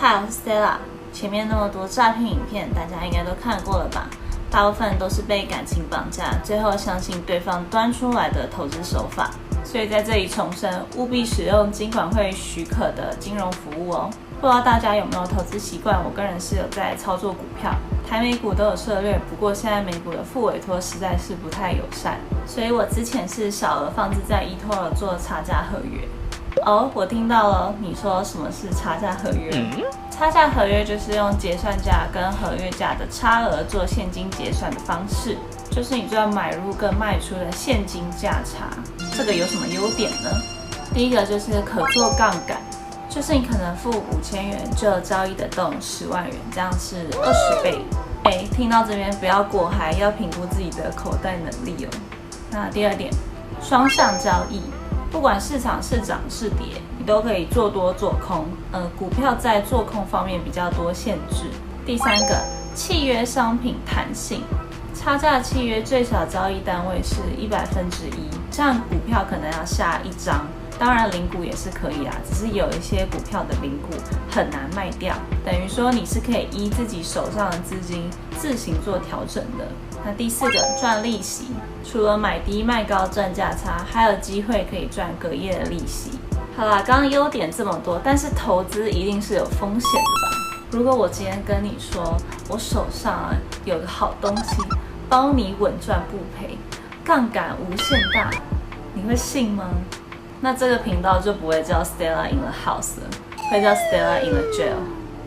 嗨，我是 Stella。前面那么多诈骗影片，大家应该都看过了吧？大部分都是被感情绑架，最后相信对方端出来的投资手法。所以在这里重申，务必使用金管会许可的金融服务哦。不知道大家有没有投资习惯？我个人是有在操作股票，台美股都有涉略，不过现在美股的副委托实在是不太友善，所以我之前是小额放置在eToro做差价合约。哦，我听到了，你说什么是差价合约？差价合约就是用结算价跟合约价的差额做现金结算的方式，就是你赚买入跟卖出的现金价差。这个有什么优点呢？第一个就是可做杠杆，就是你可能付5000元就交易得动10万元，这样是20倍。听到这边不要过嗨，要评估自己的口袋能力哦。那第二点，双向交易。不管市场是涨是跌，你都可以做多做空。股票在做空方面比较多限制。第三个，契约商品弹性，差价契约最小交易单位是100分之一，像股票可能要下1张，当然零股也是可以啦，只是有一些股票的零股很难卖掉，等于说你是可以依自己手上的资金自行做调整的。那第四个，赚利息，除了买低卖高赚价差，还有机会可以赚隔夜的利息。好啦，刚刚优点这么多，但是投资一定是有风险的吧？如果我今天跟你说，我手上有个好东西，包你稳赚不赔，杠杆无限大，你会信吗？那这个频道就不会叫 Stella in the House 了，会叫 Stella in the Jail。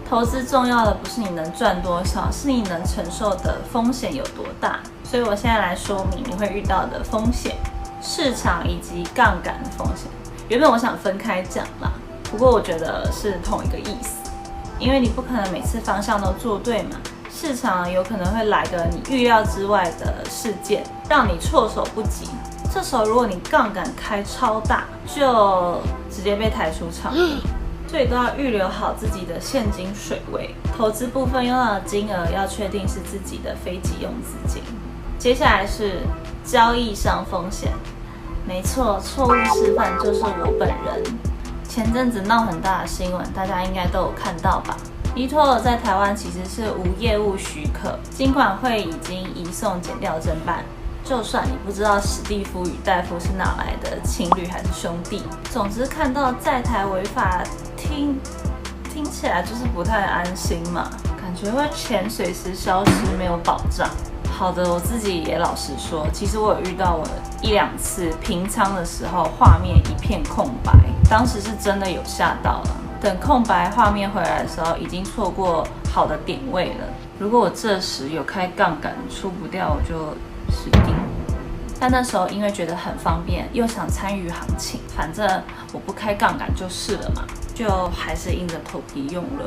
投资重要的不是你能赚多少，是你能承受的风险有多大。所以我现在来说明你会遇到的风险、市场以及杠杆的风险。原本我想分开讲啦，不过我觉得是同一个意思，因为你不可能每次方向都做对嘛。市场有可能会来个你预料之外的事件，让你措手不及。这时候如果你杠杆开超大，就直接被抬出场了。所以都要预留好自己的现金水位，投资部分用到的金额要确定是自己的非急用资金。接下来是交易上风险，没错，错误示范就是我本人。前阵子闹很大的新闻，大家应该都有看到吧？eToro在台湾其实是无业务许可，金管会已经移送检调侦办。就算你不知道史蒂夫与戴夫是哪来的情侣还是兄弟，总之看到在台违法，听起来就是不太安心嘛，感觉会钱随时消失，没有保障。好的，我自己也老实说，其实我有遇到我1-2次平仓的时候，画面一片空白，当时是真的有吓到了。等空白画面回来的时候，已经错过好的点位了。如果我这时有开杠杆出不掉，我就死定。但那时候因为觉得很方便，又想参与行情，反正我不开杠杆就是了嘛，就还是硬着头皮用了。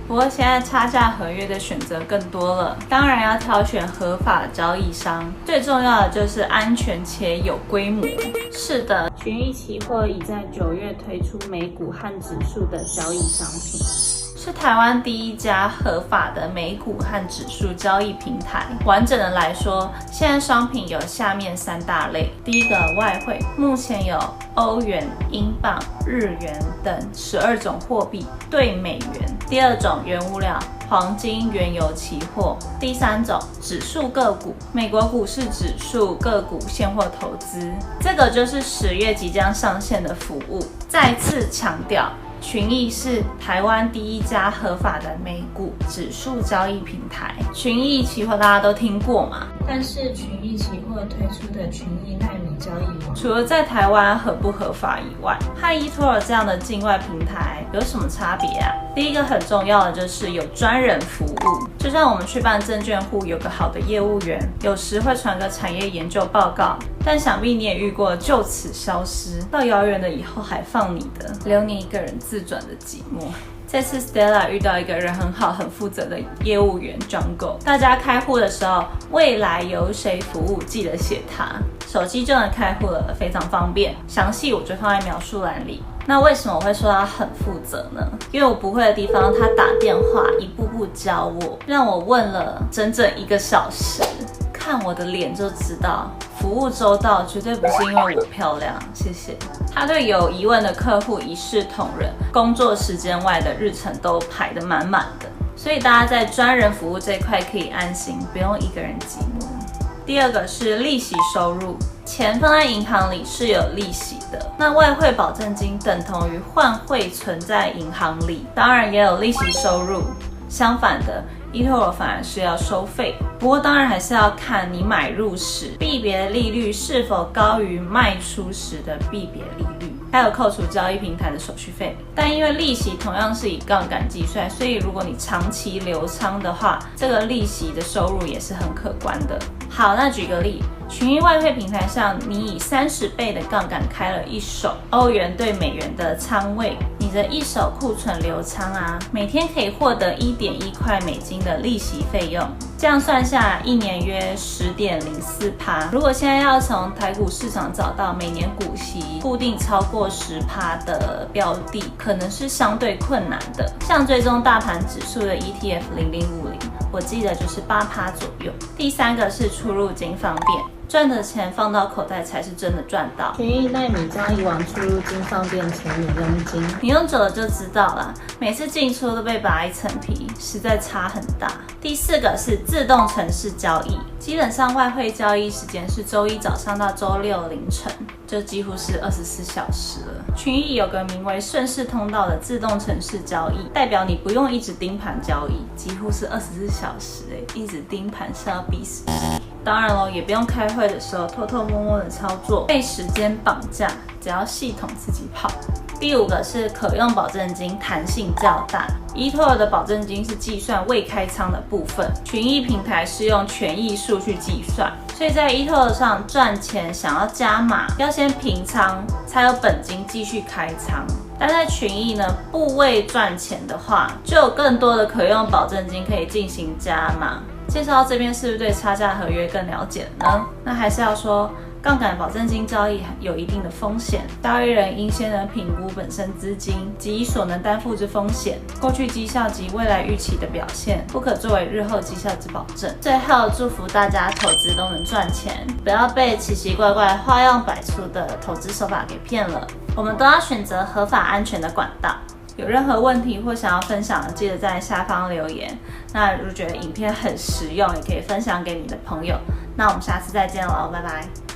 不过现在差价合约的选择更多了，当然要挑选合法的交易商，最重要的就是安全且有规模。是的，群益期货已在9月推出美股和指数的交易商品。是台湾第一家合法的美股和指数交易平台。完整的来说，现在商品有下面3大类。第一个，外汇，目前有欧元、英镑、日元等12种货币兑美元。第二种，原物料，黄金、原油期货。第三种，指数个股，美国股市指数、个股现货投资。这个就是10月即将上线的服务。再次强调，群益是台湾第一家合法的美股指数交易平台。群益期货大家都听过嘛？但是群益期货推出的群益奈米交易网，除了在台湾合不合法以外，和eToro这样的境外平台有什么差别啊？第一个很重要的就是有专人服务，就像我们去办证券户，有个好的业务员，有时会传个产业研究报告，但想必你也遇过就此消失，到遥远的以后还放你的，留你一个人自转的寂寞。这次 Stella 遇到一个人很好、很负责的业务员 Jungle， 大家开户的时候，未来由谁服务记得写他，手机就能开户了，非常方便。详细我就放在描述栏里。那为什么我会说他很负责呢？因为我不会的地方，他打电话一步步教我，让我问了整整1个小时。看我的脸就知道，服务周到绝对不是因为我漂亮，谢谢。他对有疑问的客户一视同仁，工作时间外的日程都排得满满的，所以大家在专人服务这一块可以安心，不用一个人寂寞。第二个是利息收入，钱放在银行里是有利息的，那外汇保证金等同于换汇存在银行里，当然也有利息收入。相反的，eToro 反而是要收费，不过当然还是要看你买入时币别利率是否高于卖出时的币别利率，还有扣除交易平台的手续费。但因为利息同样是以杠杆计算，所以如果你长期留仓的话，这个利息的收入也是很可观的。好，那举个例，群益外汇平台上，你以30倍的杠杆开了一手欧元对美元的仓位，你的一手库存留仓啊，每天可以获得1.1块美金的利息费用，这样算下来一年约10.04%。如果现在要从台股市场找到每年股息固定超过10%的标的，可能是相对困难的。像追踪大盘指数的 ETF 0050，我记得就是8%左右。第三个是出入金方便，赚的钱放到口袋才是真的赚到。群益奈米交易网出入金方便且免佣金，你用久了就知道了，每次进出都被扒一层皮，实在差很大。第四个是自动程式交易，基本上外汇交易时间是周一早上到周六凌晨，就几乎是24小时了。群益有个名为顺势通道的自动程式交易，代表你不用一直盯盘交易，几乎是24小时一直盯盘是要逼死。当然咯，也不用开会的时候偷偷摸摸的操作，被时间绑架，只要系统自己跑。第五个是可用保证金弹性较大， eToro 的保证金是计算未开仓的部分，群益平台是用权益数去计算，所以在 eToro 上赚钱想要加码，要先平仓才有本金继续开仓。但在群益呢，部位赚钱的话，就有更多的可用保证金可以进行加码。介绍到这边，是不是对差价合约更了解了呢？那还是要说，杠杆保证金交易有一定的风险，交易人应先能评估本身资金及所能担负之风险、过去绩效及未来预期的表现，不可作为日后绩效之保证。最后，祝福大家投资都能赚钱，不要被奇奇怪怪、花样百出的投资手法给骗了。我们都要选择合法安全的管道。有任何问题或想要分享的，记得在下方留言。那如果觉得影片很实用，也可以分享给你的朋友。那我们下次再见喽，拜拜。